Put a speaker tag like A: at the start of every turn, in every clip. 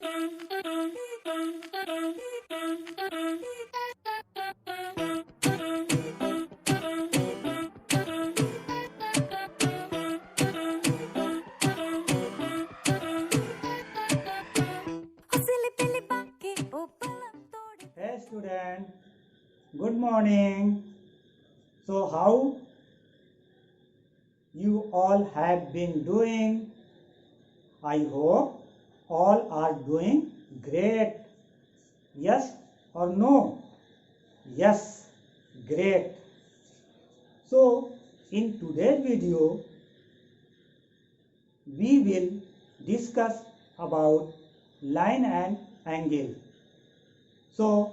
A: Hey student, good morning. So how you all have been doing? I hope all are doing great. Yes or no? Yes, great. So in today's video, we will discuss about line and angle. So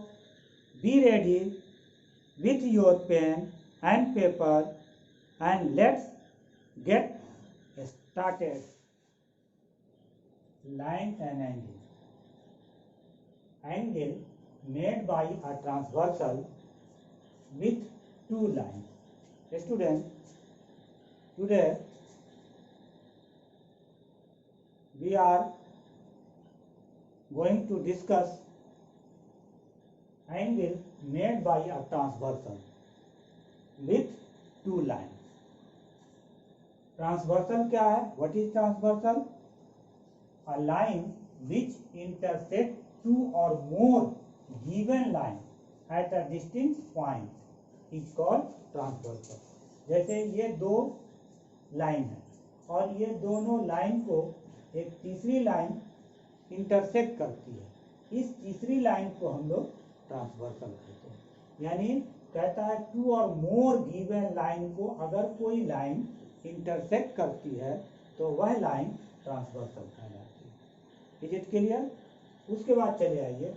A: be ready with your pen and paper and let's get started. Line and angle. Angle made by a transversal with two lines. Student, today we are going to discuss angle made by a transversal with two lines. Transversal क्या है? What is transversal? A line which intersect two or more given line at a distinct point is called transversal. जैसे ये दो line है और ये दोनों line को एक तीसरी लाइन इंटरसेक्ट करती है, इस तीसरी लाइन को हम लोग ट्रांसवर्सल कहते हैं। यानी कहता है टू और मोर गिवन लाइन को अगर कोई लाइन इंटरसेक्ट करती है तो वह लाइन ट्रांसवर्सल कहलाती है। Is it clear? उसके बाद चले आइए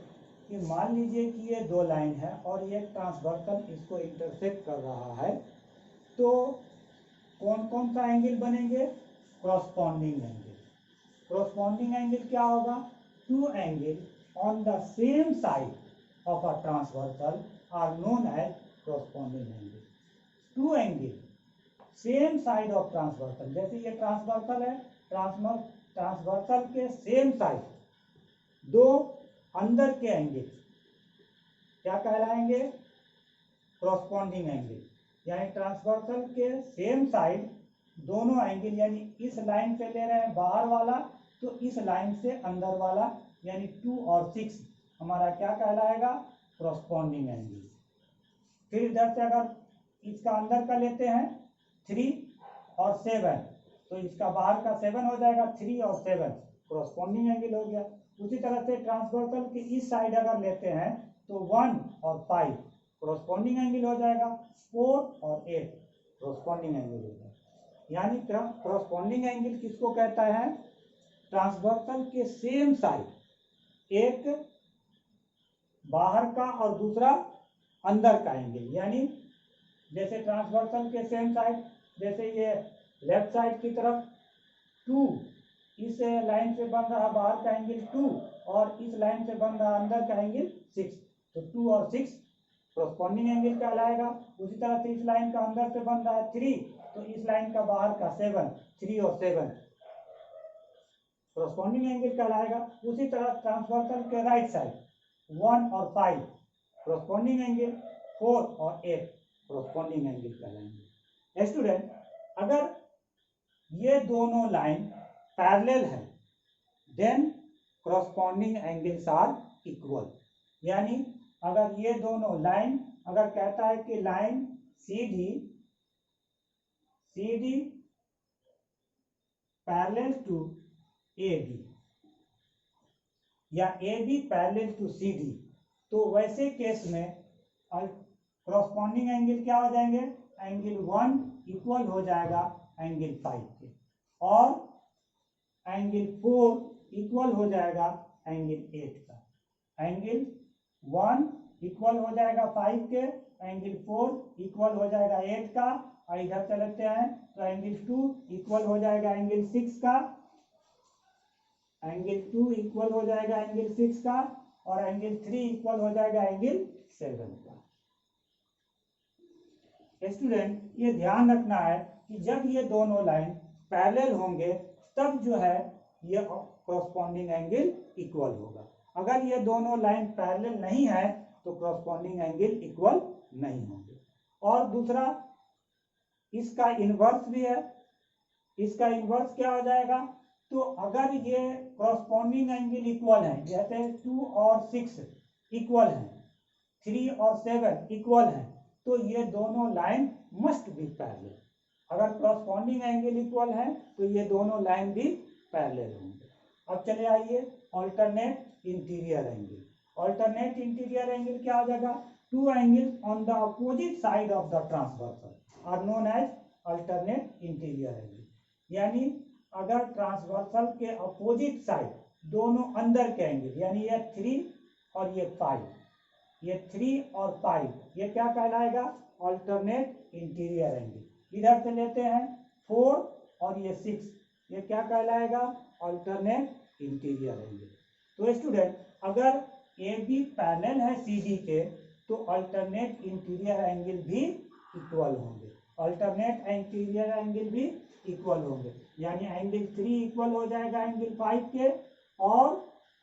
A: कि मान लीजिए कि ये दो लाइन है और ये ट्रांसवर्सल इसको इंटरसेक्ट कर रहा है, तो कौन कौन सा एंगल बनेंगे? Corresponding angle. कॉरस्पॉन्डिंग एंगल क्या होगा? Two angle on the same side of a transversal are known as corresponding angle. Two angle same side of transversal, जैसे ये ट्रांसवर्सल है, ट्रांसवर्सल के सेम साइड दो अंदर के एंगल क्या कहलाएंगे? Corresponding angle. यानी ट्रांसवर्सल के सेम साइड दोनों एंगल, यानी इस लाइन से ले रहे हैं बाहर वाला तो इस लाइन से अंदर वाला, यानी 2 और 6 हमारा क्या कहलाएगा? Corresponding angle. फिर इधर से अगर इसका अंदर का लेते हैं 3 और 7 तो इसका बाहर का 7 हो जाएगा, 3 और 7 कॉरस्पॉन्डिंग एंगल हो गया। उसी तरह से ट्रांसवर्सल के इस साइड अगर लेते हैं तो 1 और 5 कॉरस्पॉन्डिंग एंगल हो जाएगा, 4 और 8 कॉरस्पॉन्डिंग एंगल हो जाएगा। यानी कॉरस्पॉन्डिंग एंगल किसको कहता है? ट्रांसवर्सल के सेम साइड, एक बाहर का और दूसरा अंदर का एंगल। यानी जैसे ट्रांसवर्सल के सेम साइड, जैसे ये लेफ्ट साइड की तरफ 2, इस लाइन से बन रहा बाहर का एंगल 2 और इस लाइन से बन रहा अंदर का एंगल 6, तो 2 और 6 कॉरस्पॉन्डिंग एंगल कहलाएगा। उसी तरह से इस लाइन का अंदर से बन रहा है 3 तो इस लाइन का बाहर का 7, 3 और 7 कॉरस्पॉन्डिंग एंगल कहलाएगा। उसी तरह ट्रांसवर्सल के राइट साइड 1 और 5 कॉरस्पॉन्डिंग एंगल, 4 और 8 कॉरस्पॉन्डिंग एंगल कहलाएंगे। स्टूडेंट, अगर ये दोनों लाइन पैरेलल है then corresponding angles are equal. यानी अगर ये दोनों लाइन, अगर कहता है कि line CD parallel to AB या AB पैरेलल टू CD, तो वैसे केस में कॉरस्पॉन्डिंग एंगल क्या हो जाएंगे? एंगल 1 इक्वल हो जाएगा एंगल 5 के और एंगल 4 इक्वल हो जाएगा एंगल 8 का। एंगल 1 इक्वल हो जाएगा 5 के, एंगल 4 इक्वल हो जाएगा 8 का, और इधर चलते हैं तो एंगल 2 इक्वल हो जाएगा एंगल 6 का, एंगल 2 इक्वल हो जाएगा एंगल 6 का, और एंगल 3 इक्वल हो जाएगा एंगल 7 का। स्टूडेंट, ये ध्यान रखना है कि जब ये दोनों लाइन पैरेलल होंगे तब जो है ये कॉरस्पॉन्डिंग एंगल इक्वल होगा। अगर ये दोनों लाइन पैरेलल नहीं है तो कॉरस्पॉन्डिंग एंगल इक्वल नहीं होंगे। और दूसरा इसका इनवर्स भी है। इसका इनवर्स क्या हो जाएगा? तो अगर ये कॉरस्पॉन्डिंग एंगल इक्वल है, जैसे 2 और 6 इक्वल है, 3 और 7 इक्वल है, तो ये दोनों लाइन मस्ट बी पैरेलल। अगर कॉरस्पॉन्डिंग एंगल इक्वल है तो ये दोनों लाइन भी पैरेलल होंगे। अब चले आइए alternate interior angle. Alternate interior angle क्या हो जाएगा? Two angles on the opposite side of the transversal are known as alternate interior angle. यानी अगर ट्रांसवर्सल के अपोजिट साइड दोनों अंदर के एंगल, यानी ये 3 और ये 5, ये 3 और 5, ये क्या कहलाएगा? Alternate interior angle. इधर से लेते हैं 4 और ये 6, ये क्या कहलाएगा? Alternate interior angle. तो स्टूडेंट अगर ए बी पैरेलल है सी डी के तो अल्टरनेट इंटीरियर एंगल भी इक्वल होंगे। अल्टरनेट इंटीरियर एंगल भी इक्वल होंगे, यानी एंगल 3 इक्वल हो जाएगा एंगल 5 के और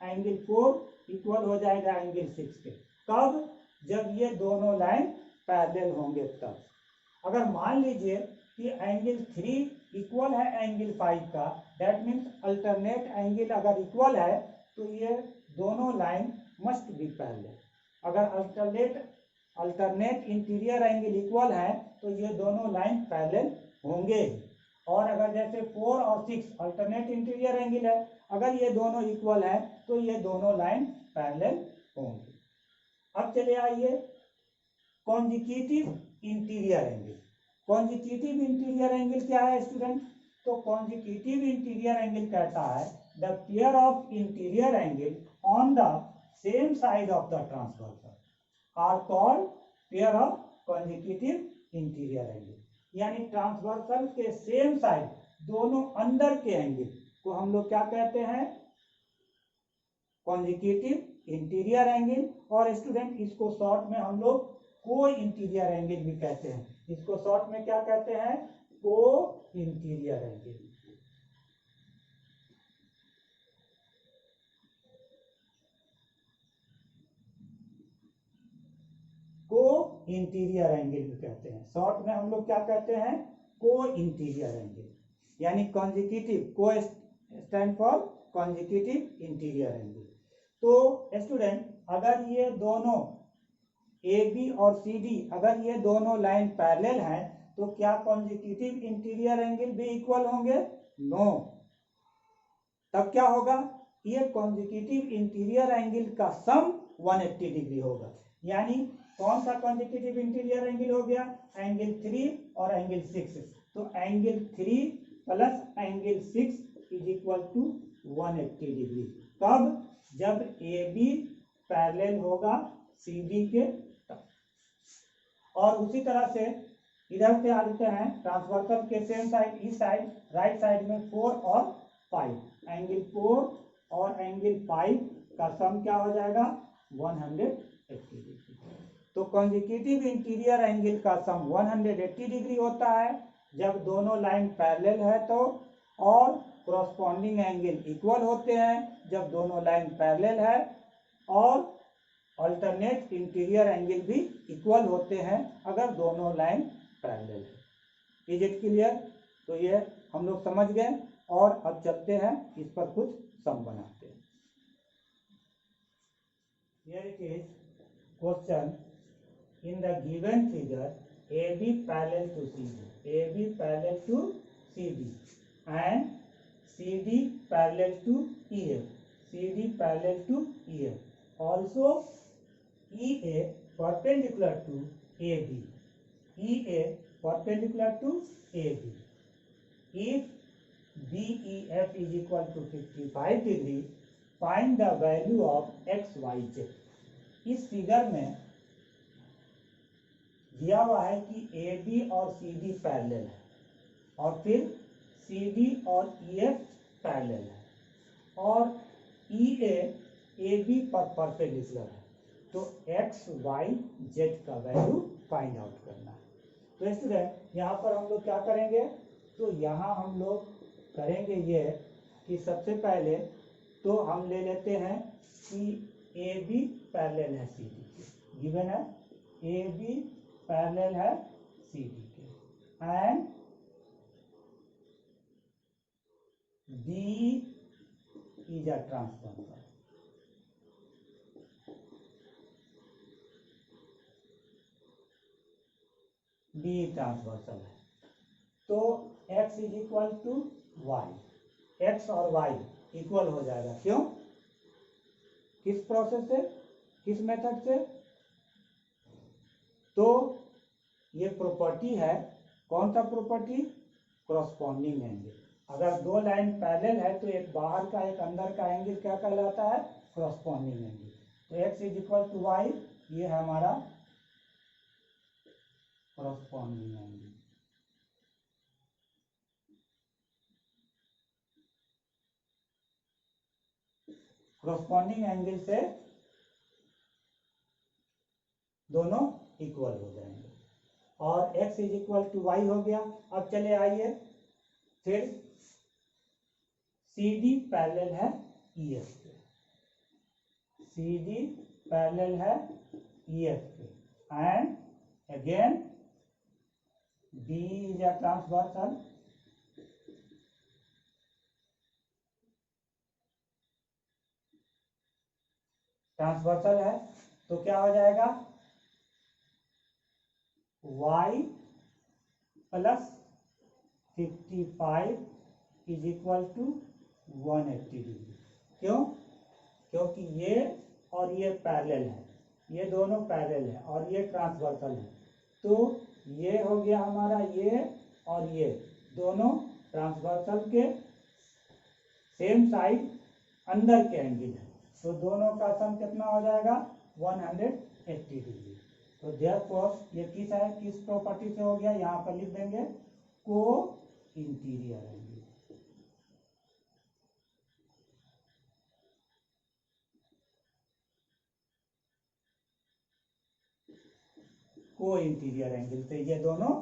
A: एंगल 4 इक्वल हो जाएगा एंगल 6 के। कब? जब ये दोनों लाइन पैरेलल होंगे तब। अगर मान लीजिए कि एंगल 3 इक्वल है एंगल 5 का, दैट मीन्स अल्टरनेट एंगल अगर इक्वल है तो ये दोनों लाइन मस्ट बी पैरेलल। अगर अल्टरनेट इंटीरियर एंगल इक्वल है तो ये दोनों लाइन पैरेलल होंगे। और अगर जैसे 4 और 6 अल्टरनेट इंटीरियर एंगल है, अगर ये दोनों इक्वल है तो ये दोनों लाइन पैरेलल होंगे। अब चले आइए consecutive interior angle. Consecutive interior angle क्या है स्टूडेंट? तो कॉन्जिक्यूटिव इंटीरियर एंगल कहता है the pair of interior angle on the same side of the transversal are called pair of consecutive interior angle. यानी ट्रांसवर्सल के सेम साइड दोनों अंदर के एंगल को हम लोग क्या कहते हैं? Consecutive interior angle. और स्टूडेंट इसको शॉर्ट में हम लोग को इंटीरियर एंगल भी कहते हैं। इसको शॉर्ट में क्या कहते हैं? को interior angle. Co-interior angle भी कहते हैं। शॉर्ट में हम लोग क्या कहते हैं? को इंटीरियर एंगल। यानी कॉन्जिक्यूटिव, को stand for consecutive interior angle. तो स्टूडेंट अगर ये दोनों ए बी और सी डी अगर ये दोनों लाइन पैरेलल हैं तो क्या कॉन्जिक्यूटिव इंटीरियर एंगल भी इक्वल होंगे? नो। तब क्या होगा? ये कॉन्जिक्यूटिव इंटीरियर एंगल का सम 180 डिग्री होगा। यानी कौन सा कॉन्जिक्यूटिव इंटीरियर एंगल हो गया? एंगल 3 और एंगल 6। तो angle 3 plus angle 6 is equal to 180 degree. कब? जब ए बी पैरेलल होगा सी डी के। और उसी तरह से इधर से आ जाते हैं ट्रांसवर्सल के सेम साइड, इस साइड राइट साइड में 4 और 5, एंगल 4 और एंगल 5 का सम क्या हो जाएगा? 180 डिग्री। तो कॉन्जिक्यूटिव इंटीरियर एंगल का सम 180 डिग्री होता है जब दोनों लाइन पैरेलल है तो, और कॉरस्पॉन्डिंग एंगल इक्वल होते हैं जब दोनों लाइन पैरेलल है, और अल्टरनेट इंटीरियर एंगल भी इक्वल होते हैं अगर दोनों लाइन पैरेलल है। Is it clear? तो ये हम लोग समझ गए और अब चलते हैं इस पर कुछ सम बनाते हैं। Here it is question in the given figure AB parallel to CD, AB parallel to CD and CD parallel to EF, CD parallel to EF. Also EA perpendicular to AB, EA perpendicular to AB. If BEF is equal to 55 degree, find the value of x, y, z. इस figure में दिया हुआ है कि A B और सी D parallel है और फिर सी डी और ई एफ पैरेलल है और ई ए बी पर परपेंडिकुलर है। तो एक्स वाई जेड का वैल्यू फाइंड आउट करना है। तो स्टूडेंट यहाँ पर हम लोग क्या करेंगे? तो यहाँ हम लोग करेंगे ये कि सबसे पहले तो हम ले लेते हैं कि ए बी पैरेलल है सी डी के, गिवन है ए बी पैरेलल है सी डी के, and B is a transformer. B transversal है, तो x is equal to y, x और वाई इक्वल हो जाएगा। क्यों? किस प्रोसेस से, किस मेथड से? तो ये प्रॉपर्टी है, कौन सा प्रॉपर्टी? Corresponding angle. अगर दो लाइन पैरेलल है तो एक बाहर का एक अंदर का एंगल क्या कहलाता है? Corresponding angle. तो x is equal to y, ये है हमारा क्रॉसपॉन्डिंग एंगल। क्रॉसपॉन्डिंग एंगल से दोनों इक्वल हो जाएंगे और x is equal to y हो गया। अब चले आइए फिर सी डी पैरेलल है ई एफ के, सी डी पैरेलल है ई एफ के, and again B is a transversal, transversal है तो क्या हो जाएगा? y plus 55 is equal to 180 degree. क्यों? क्योंकि ये और ये पैरेलल है, ये दोनों पैरेलल है और ये ट्रांसवर्सल है, तो ये हो गया हमारा ये और ये दोनों ट्रांसवर्सल के सेम साइड अंदर के एंगल है, तो दोनों का सम कितना हो जाएगा? 180 डिग्री। तो देयरफॉर ये किस है, किस प्रॉपर्टी से हो गया? यहाँ पर लिख देंगे co-interior angle. Co-interior angle से ये दोनों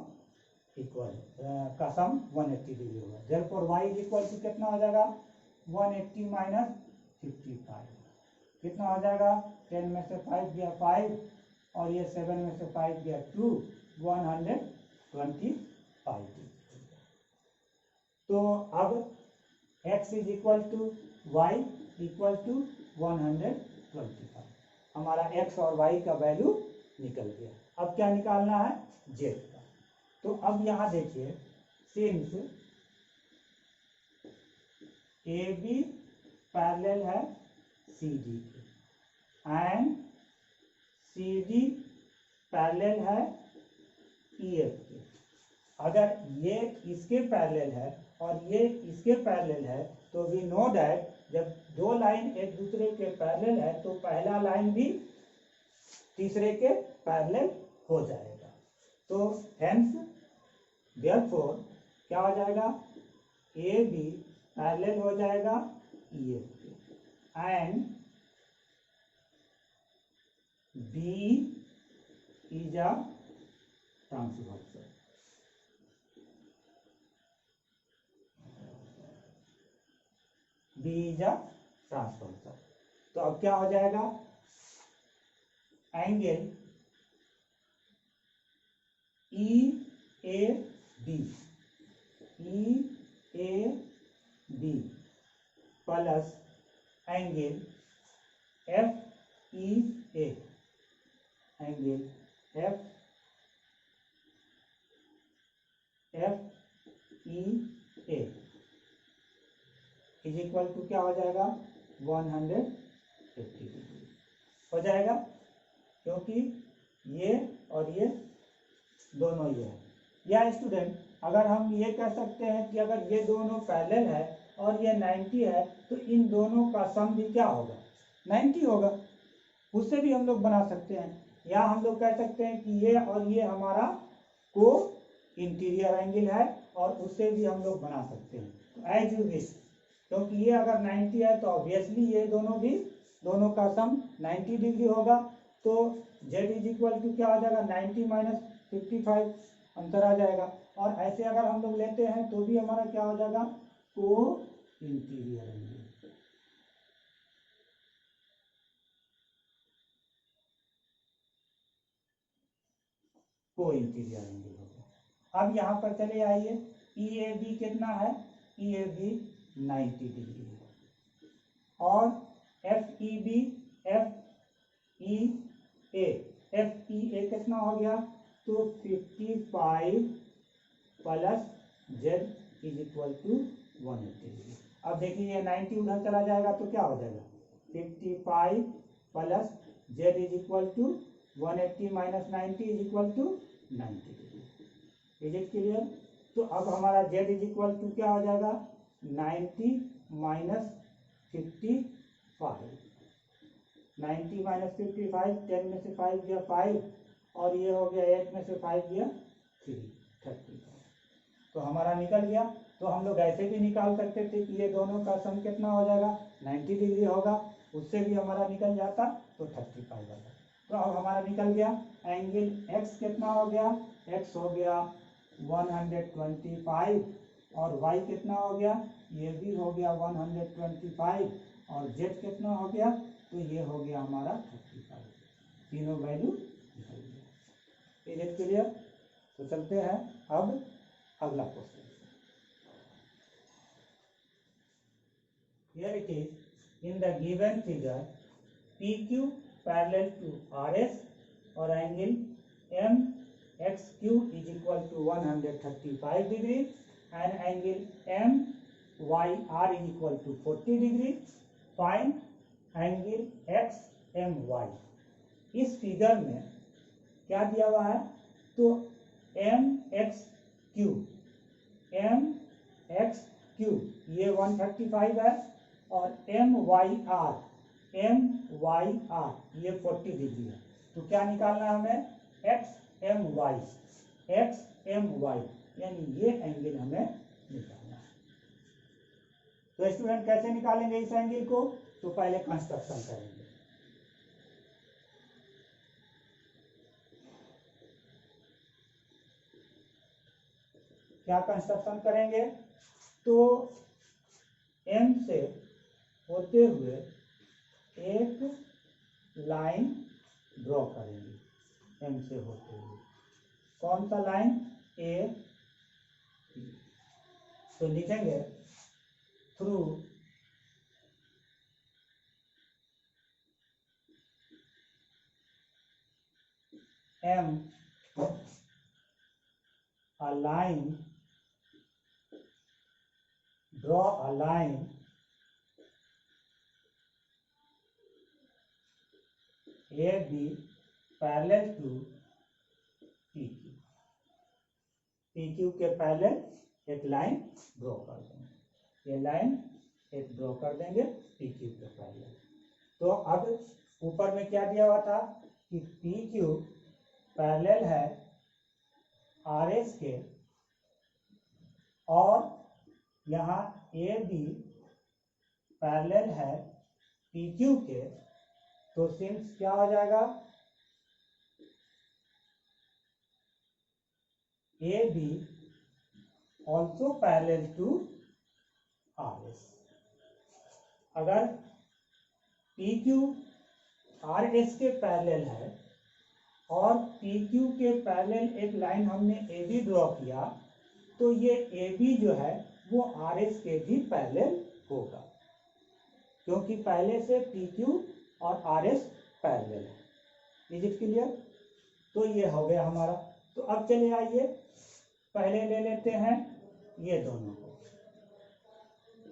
A: इक्वल का सम 180 डिग्री होगा। Therefore y is equal to कितना हो जाएगा? 180 माइनस 55 कितना हो जाएगा? 10 में से 5 गया 5 और ये 7 में से 5 गया 2, 125 डिग्री। तो अब x is equal to y equal to 125, हमारा x और y का वैल्यू निकल गया। अब क्या निकालना है? z का। तो अब यहाँ देखिए, सिंस ए बी पैरेलल है सी डी के एंड सी डी पैरेलल है ई एफ के, अगर ये इसके पैरेलल है और ये इसके पैरेलल है तो वी नो दैट जब दो लाइन एक दूसरे के पैरेलल है तो पहला लाइन भी तीसरे के पैरेलल हो जाएगा। तो हेंस देयरफॉर क्या हो जाएगा? ए बी पैरेलल हो जाएगा ई एफ के and B is a transversal. B is a transversal. तो अब क्या हो जाएगा? Angle E A B, E A B plus angle F E A, angle F E A is equal to क्या हो जाएगा? 150 डिग्री हो जाएगा, क्योंकि ये और ये दोनों ये है। या स्टूडेंट अगर हम ये कह सकते हैं कि अगर ये दोनों पैरेलल है और ये 90 है तो इन दोनों का सम भी क्या होगा? 90 होगा। उससे भी हम लोग बना सकते हैं, या हम लोग कह सकते हैं कि ये और ये हमारा को इंटीरियर एंगल है और उससे भी हम लोग बना सकते हैं। तो एज यू विश, क्योंकि ये अगर 90 है तो ऑब्वियसली ये दोनों का सम 90 डिग्री होगा। तो z इज इक्वल टू क्या हो जाएगा? 90 माइनस 55 अंतर आ जाएगा। और ऐसे अगर हम लोग लेते हैं तो भी हमारा क्या हो जाएगा? Co-interior angle. Co-interior angle हो गया। अब यहाँ पर चले आइए, EAB कितना है, EAB 90 डिग्री है, और FEA कितना हो गया, तो 55 plus Z is equal to 180 degree. अब देखिए ये 90 उधर चला जाएगा तो क्या हो जाएगा, 55 plus Z is equal to 180 minus 90 is equal to 90 degree. Is it clear? तो अब हमारा Z इज इक्वल टू क्या हो जाएगा, 90 माइनस 55, 90 माइनस 55, 10 में से 5 गया 5, और ये हो गया 8 में से 5 गया 3, 35। तो हमारा निकल गया। तो हम लोग ऐसे भी निकाल सकते थे कि ये दोनों का सम कितना हो जाएगा, 90 डिग्री होगा, उससे भी हमारा निकल जाता तो 35 होगा। तो अब हमारा निकल गया एंगल x कितना हो गया, x हो गया 125, और y कितना हो गया, ये भी हो गया 125, और z कितना हो गया, तो ये हो गया हमारा 35। तीनों वैल्यू निकल गया। Is it clear? तो चलते हैं अब अगला question. Here it is, in the given figure, PQ parallel to RS or angle MXQ is equal to 135 degree and angle MYR is equal to 40 degree. Find angle XMY. इस figure में क्या दिया हुआ है, तो MXQ ये 135 है, और MYR ये 40 डिग्री है। तो क्या निकालना है हमें, XMY यानी ये एंगल हमें निकालना है। तो स्टूडेंट कैसे निकालेंगे इस एंगल को, तो पहले कंस्ट्रक्शन करेंगे। क्या कंस्ट्रक्शन करेंगे, तो M से होते हुए एक लाइन ड्रॉ करेंगे, M से होते हुए। कौन सा लाइन, A, तो लिखेंगे through M a line, draw a line AB parallel to PQ। PQ के पैरेलल एक लाइन ड्रॉ कर देंगे, ये लाइन एक ड्रॉ कर देंगे PQ के पैरेलल। तो अब ऊपर में क्या दिया हुआ था कि PQ पैरेलल है RS के, और यहाँ AB पैरेलल है PQ के। तो सिंस क्या हो जाएगा, AB also parallel to RS। अगर PQ RS के पैरेलल है और PQ के पैरेलल एक लाइन हमने AB ड्रॉ किया, तो ये AB जो है वो RS के भी पैरेलल होगा, क्योंकि पहले से PQ और RS पैरेलल है। Is it clear? तो ये हो गया हमारा। तो अब चले आइए पहले ले लेते हैं ये दोनों को।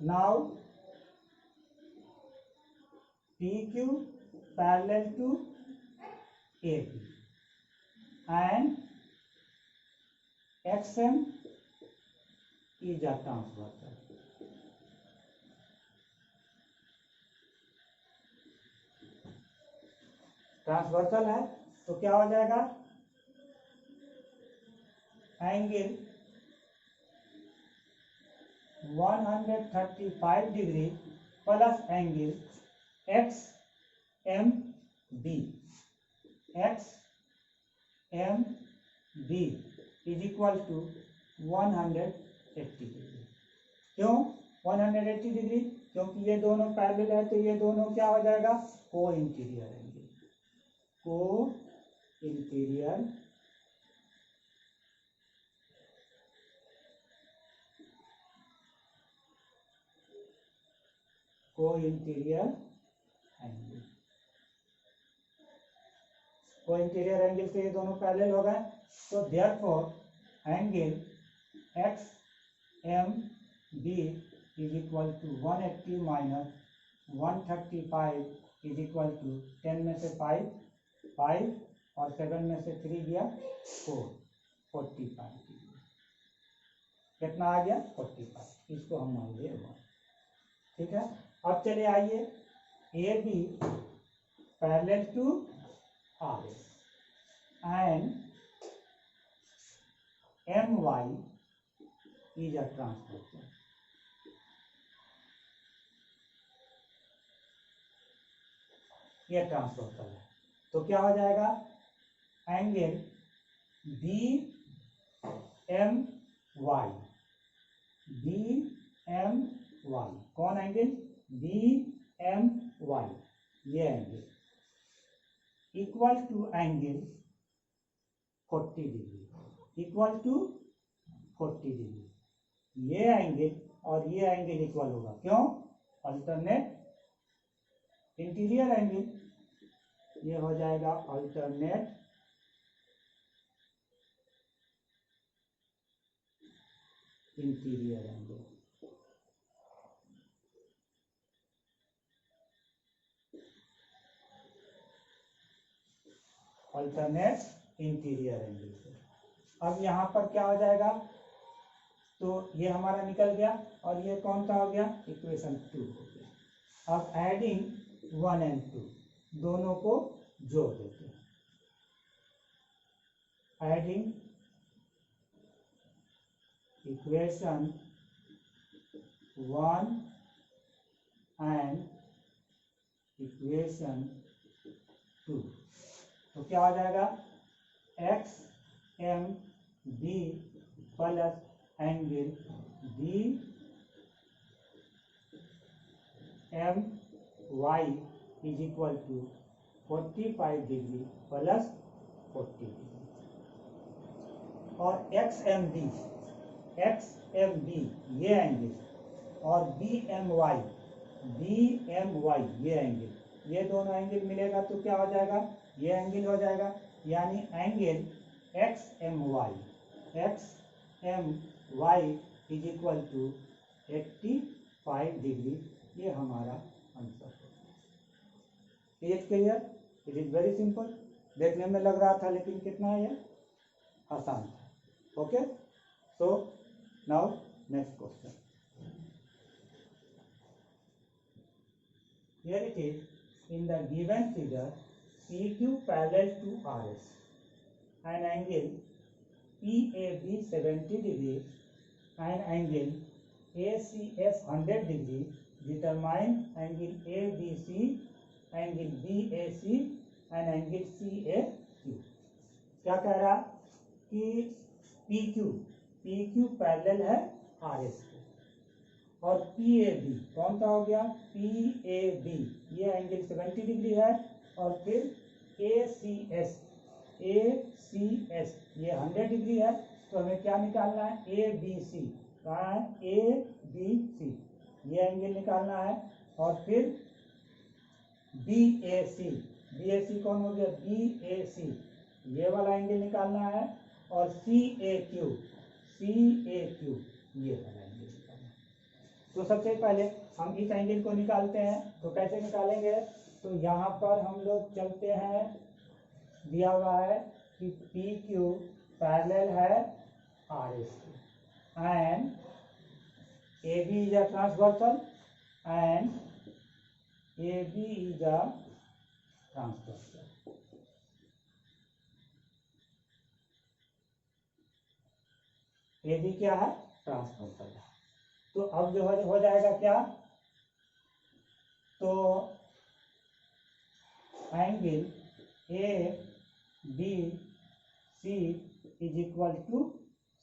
A: Now PQ parallel to AB and XM is a transversal। Transversal है तो क्या हो जाएगा, angle 135 degree plus angle XMB is equal to 180 degree. क्यों 180 डिग्री? क्योंकि ये दोनों पैरेलल है, तो ये दोनों क्या हो जाएगा, co-interior angle, co-interior co-interior angle. Co-interior angle से ये दोनों पैरेलल हो गए, तो therefore angle x M B is equal to 180 minus 135 is equal to 10 में से 5 और 7 में से 3 गया 45 कितना आ गया 45, इसको हम मान लिए 1। ठीक है, अब चले आइए A B parallel to R S and M Y is a transversal. ये ट्रांसवर्सल है, तो क्या हो जाएगा angle B M Y, B M Y, कौन एंगल बी एम वाई, ये angle equal to angle 40 degree, equal to 40 degree. ये angle और ये एंगल इक्वल होगा, क्यों अल्टरनेट इंटीरियर एंगल, ये हो जाएगा alternate interior angle. Alternate interior angle से अब यहाँ पर क्या हो जाएगा, तो ये हमारा निकल गया और ये कौन सा हो गया इक्वेशन 2 हो गया। अब एडिंग 1 and 2 दोनों को जोड़ देते हैं, एडिंग इक्वेशन 1 and इक्वेशन 2, तो क्या हो जाएगा x M B plus angle B M Y is equal to 45 degree plus 40 degree, और एक्स एम बी ये एंगल और बी एम वाई ये एंगल, ये दोनों एंगल मिलेगा तो क्या हो जाएगा ये एंगल हो जाएगा, यानी angle x M Y is equal to 85 degree. ये हमारा आंसर है। Is clear? It is very simple. देखने में लग रहा था लेकिन कितना है ये आसान था। Okay, so now next question. Here it is, in the given figure, PQ parallel to RS, an angle PAB 70 degree and angle ACF 100 degree. Determine angle ABC, angle BAC and angle CAQ. क्या कह रहा कि PQ parallel है RS को और PAB कौन सा हो गया PAB, ये एंगल 70 डिग्री है, और फिर ACS ये 100 डिग्री है। तो हमें क्या निकालना है ABC, कहाँ है ABC, ये एंगल निकालना है, और फिर BAC कौन हो गया BAC, ये वाला एंगल निकालना है, और CAQ ये वाला एंगल निकालना है। तो सबसे पहले हम इस एंगल को निकालते हैं, तो कैसे निकालेंगे, तो यहाँ पर हम लोग चलते हैं, दिया हुआ है कि PQ पैरेलल है RS and AB is a transversal and AB is a transversal। AB क्या है ट्रांसवर्सल है। तो अब जो हो जाएगा क्या, तो angle ABC is equal to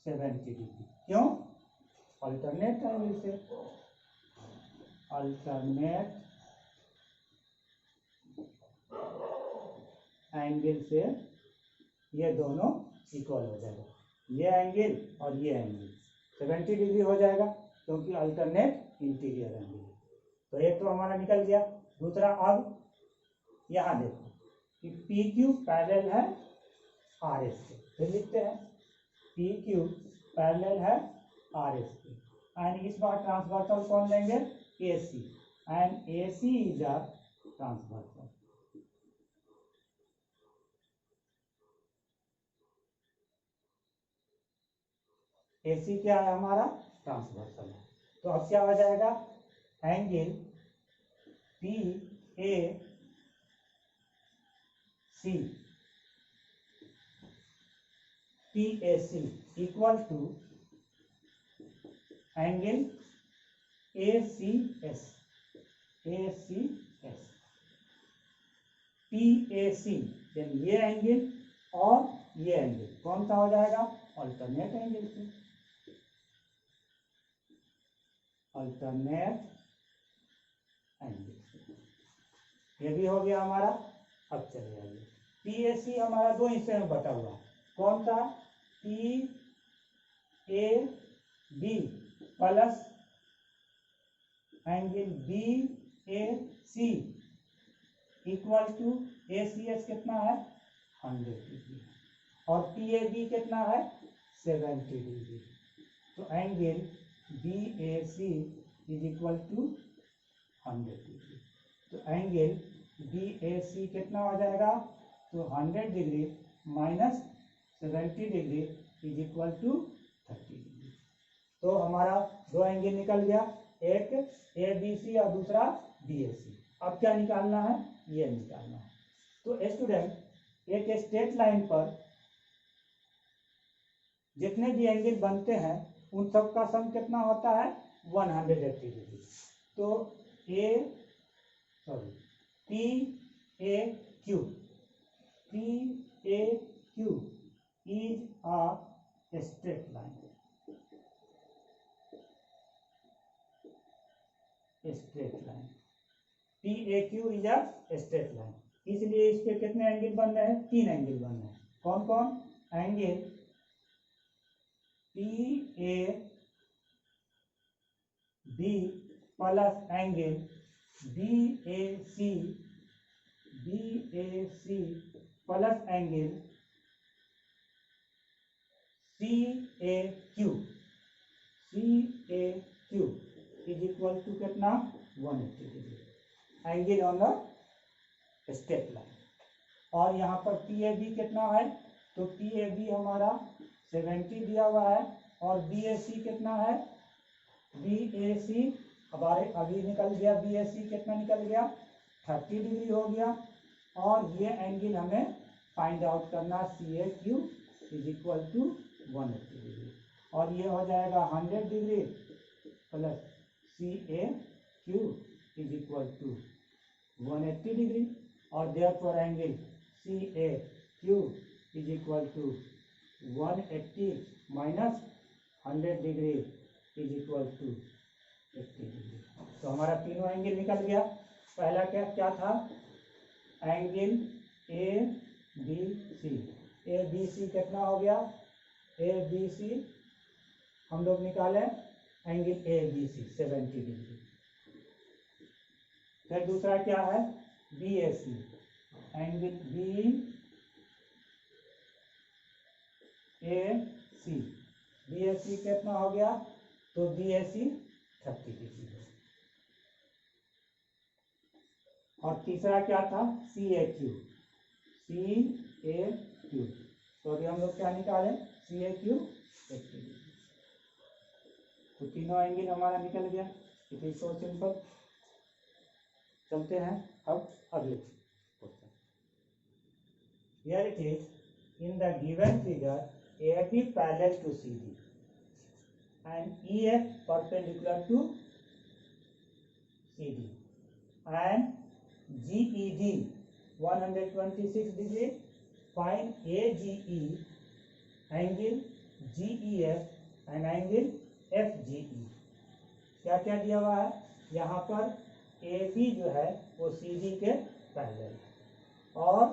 A: 70 degree, क्यों अल्टरनेट एंगल से, अल्टरनेट एंगल से ये दोनों इक्वल हो जाएगा, ये एंगल और ये एंगल 70 डिग्री हो जाएगा क्योंकि अल्टरनेट इंटीरियर एंगल। तो एक तो हमारा निकल गया। दूसरा, अब यहाँ देखो कि पी क्यू पैरेलल है आर एस के, फिर लिखते हैं पी क्यू पैरेलल है आर एस के, एंड इस बार ट्रांसवर्सल कौन लेंगे, A C, and A C is a transversal. A C क्या है हमारा, ट्रांसवर्सल है। तो अब क्या हो जाएगा, angle P A C, P A C equal to angle A C S, A C S, P A C, ये एंगल और ये एंगल कौन सा हो जाएगा, अल्टरनेट एंगल से, अल्टरनेट एंगल। ये भी हो गया हमारा। अब चलिए आइए, पी ए सी हमारा दो हिस्से में बटा हुआ है, कौन सा, P A B plus angle B A C equal to A C S कितना है 100 डिग्री, और पी ए बी कितना है 70 डिग्री। तो angle B A C is equal to 100 degree. तो एंगल बी ए सी कितना हो जाएगा, तो 100 degree minus 70 degree is equal to 30 degree. तो हमारा दो एंगल निकल गया, एक ए बी सी और दूसरा बी ए सी। अब क्या निकालना है, ये निकालना है। तो स्टूडेंट, एक स्ट्रेट लाइन पर जितने भी एंगल बनते हैं उन सब का सम कितना होता है 180 डिग्री। तो P A Q, P A Q is a straight line, straight line, P A Q is a straight line. इसलिए इस पे कितने एंगल बन रहे हैं, 3 एंगल बन रहे हैं। कौन कौन, angle P A B plus angle B A C, B A C plus angle C A Q, C A Q is equal to कितना 180 degree, angle on the straight line. और यहाँ पर पी ए बी कितना है, तो P A B हमारा 70 दिया हुआ है, और बी ए सी कितना है, बी ए सी हमारे अभी निकल गया, बी ए सी कितना निकल गया 30 डिग्री हो गया। और ये एंगल हमें फाइंड आउट करना, C A Q is equal to 180 degree, और ये हो जाएगा 100 degree plus C A Q is equal to 180 degree, और therefore angle C A Q is equal to 180 minus 100 degree is equal to 80 degree. तो हमारा तीनों angle निकल गया। पहला क्या क्या था, angle A B C, A B C कितना हो गया, ए बी सी हम लोग निकाले angle A B C 70 degree. फिर दूसरा क्या है, B A C, angle B A C, B A C कितना हो गया, तो बी ए सी 30 डिग्री है। और तीसरा क्या था, सी A Q, C A Q, तो अभी हम लोग क्या निकाले, सी ए क्यू 80 डिग्री। तो तीनों एंगल हमारा निकल गया। It is so simple. चलते हैं अब अगले question. Here it is, in the given figure AB parallel to CD and EF perpendicular to CD and GED 126 degree, find AGE, angle GEF and angle FGE। क्या क्या दिया हुआ है, यहाँ पर AB जो है वो CD के पैरेलल है, और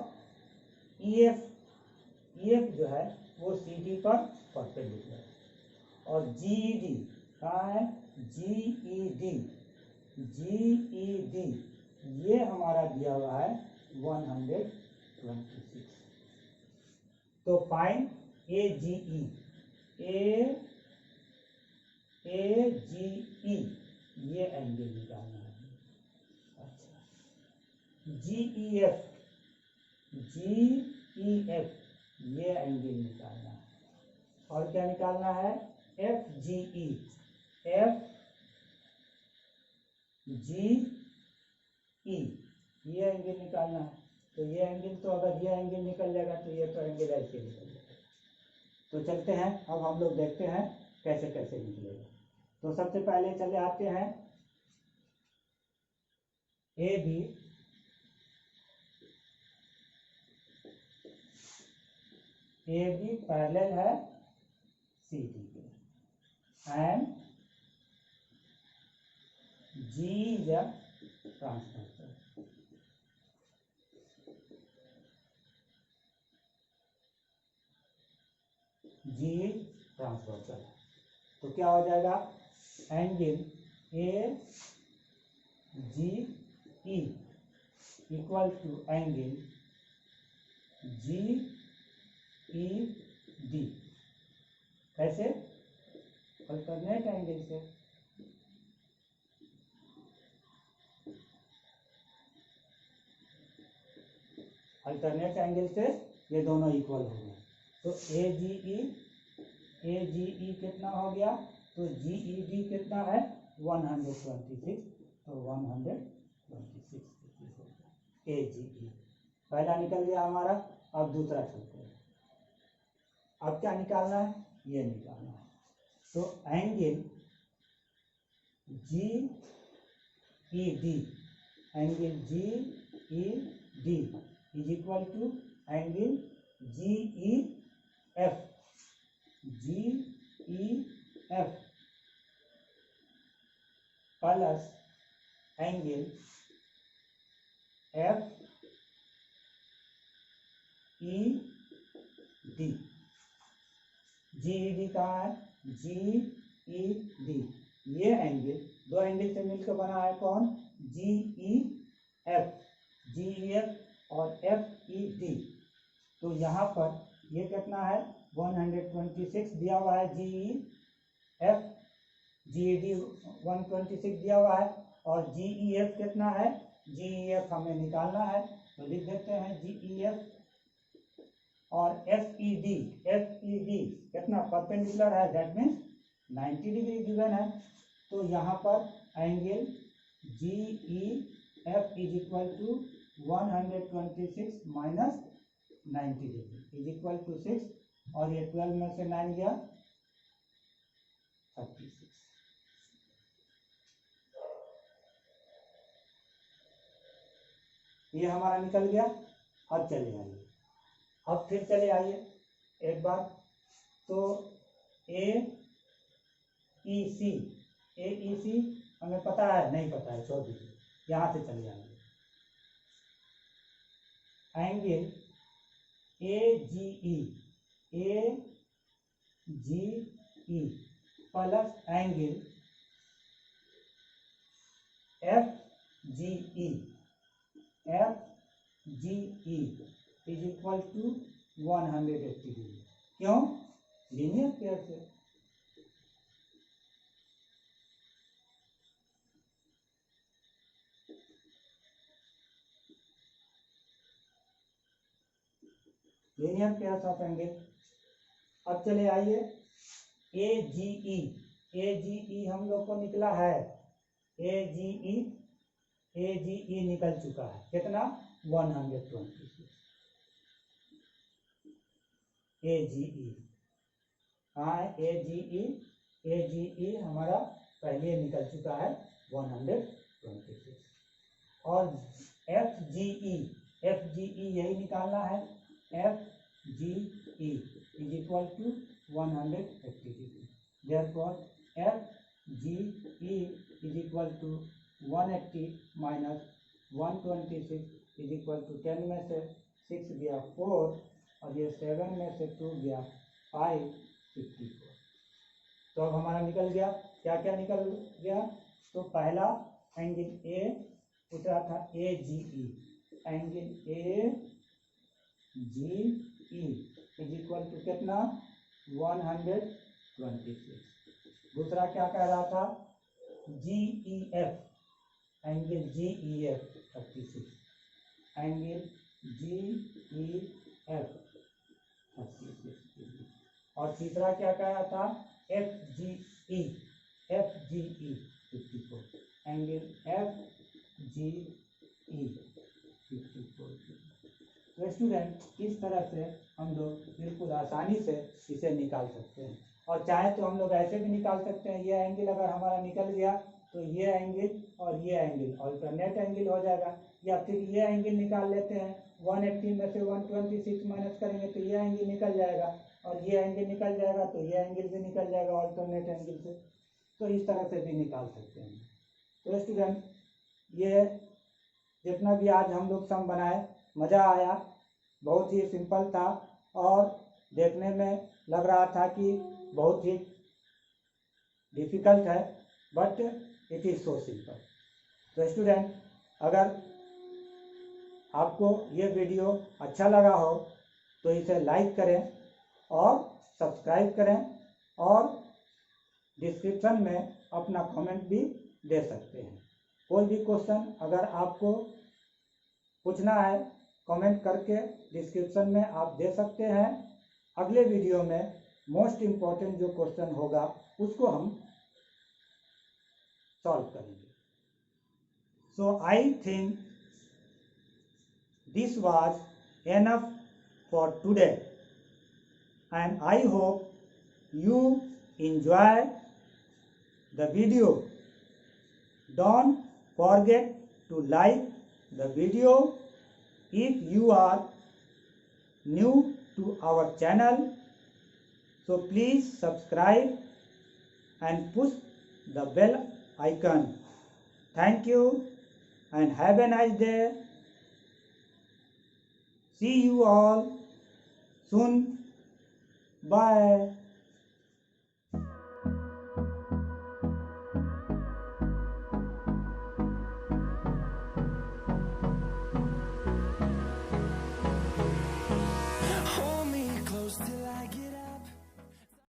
A: EF जो है वो CD पर परपेंडिकुलर है, और GED कहाँ है, GED GED ये हमारा दिया हुआ है 126। तो फाइंड AGE ये एंगल निकालना है। अच्छा, GEF ये एंगल निकालना है। और क्या निकालना है? FGE ये एंगल निकालना है। तो ये एंगल, तो अगर ये एंगल निकल जाएगा तो ये तो एंगल ऐसे निकल जाएगा। तो चलते हैं, अब हम लोग देखते हैं कैसे कैसे निकलेगा। तो सबसे पहले चले आते हैं AB पैरेलल है CD के, and G is a transfer. G transversal. तो क्या हो जाएगा? Angle AGE equal to angle GED। कैसे? अल्टरनेट एंगल से। अल्टरनेट एंगल से ये दोनों इक्वल हो गए। तो AGE कितना हो गया? तो GED कितना है? 126। तो 126 हो गया AGE। पहला निकल गया हमारा। अब दूसरा चलते हैं। अब क्या निकालना है? ये निकालना है। तो angle GED is equal to angle GEF plus angle FED। GED कहाँ है? GED ये एंगल, दो एंगल से मिलकर बना है कौन? GEF और FED। तो यहाँ पर ये कितना है? 126 दिया हुआ है। GED 126 दिया हुआ है। और GEF कितना है? GEF हमें निकालना है, तो लिख देते हैं GEF। और FED कितना परपेंडिकुलर है? दैट मीन्स 90 डिग्री गिवन है। तो यहाँ पर angle GEF is equal to 126 minus 90 degree is equal to 6। और ये 12 में से 9 गया 36। ये हमारा निकल गया। अब चले आइए, अब फिर चले आइए एक बार। तो AEC हमें पता है? नहीं पता है, छोड़ दीजिए। यहाँ से चले आइए। Angle AGE plus angle FGE is equal to 180 degree. क्यों? लीनियर पेयर से। Linear pair of angle. अब चले आइए AGE हम लोग को निकला है। AGE निकल चुका है। कितना? 126। AGE हाँ, AGE हमारा पहले निकल चुका है 126। और FGE यही निकालना है। FGE is equal to 180 degree. Therefore FGE is equal to 180 minus 126 is equal to 10 में से 6 गया 4, और ये 7 में से 2 गया 5, 54। तो अब हमारा निकल गया। क्या क्या निकल गया? तो पहला एंगल ए उतरा था AGE, angle AGE is equal to कितना 126। दूसरा क्या कह रहा था GEF, angle GEF 36, angle GEF 36। और तीसरा क्या कह रहा था FGE 54, एंगल FGE 54। तो स्टूडेंट इस तरह से हम लोग बिल्कुल आसानी से इसे निकाल सकते हैं, और चाहे तो हम लोग ऐसे भी निकाल सकते हैं, ये एंगल अगर हमारा निकल गया तो ये एंगल और ये एंगल अल्टरनेट एंगल हो जाएगा, या फिर ये एंगल निकाल लेते हैं 180 में से 126 माइनस करेंगे तो ये एंगल निकल जाएगा, और ये एंगल निकल जाएगा तो ये एंगल भी निकल जाएगा अल्टरनेट एंगल से। तो इस तरह से भी निकाल सकते हैं। तो स्टूडेंट ये जितना भी आज हम लोग सम बनाए मज़ा आया, बहुत ही सिंपल था और देखने में लग रहा था कि बहुत ही डिफ़िकल्ट है, but it is so simple. तो स्टूडेंट अगर आपको ये वीडियो अच्छा लगा हो तो इसे लाइक करें और सब्सक्राइब करें, और डिस्क्रिप्शन में अपना कमेंट भी दे सकते हैं। कोई भी क्वेश्चन अगर आपको पूछना है कमेंट करके डिस्क्रिप्शन में आप दे सकते हैं। अगले वीडियो में मोस्ट इम्पॉर्टेंट जो क्वेश्चन होगा उसको हम सॉल्व करेंगे। So I think this was enough for today and I hope you enjoy the video. Don't forget to like the video. If you are new to our channel, so please subscribe and push the bell icon. Thank you and have a nice day. See you all soon. Bye.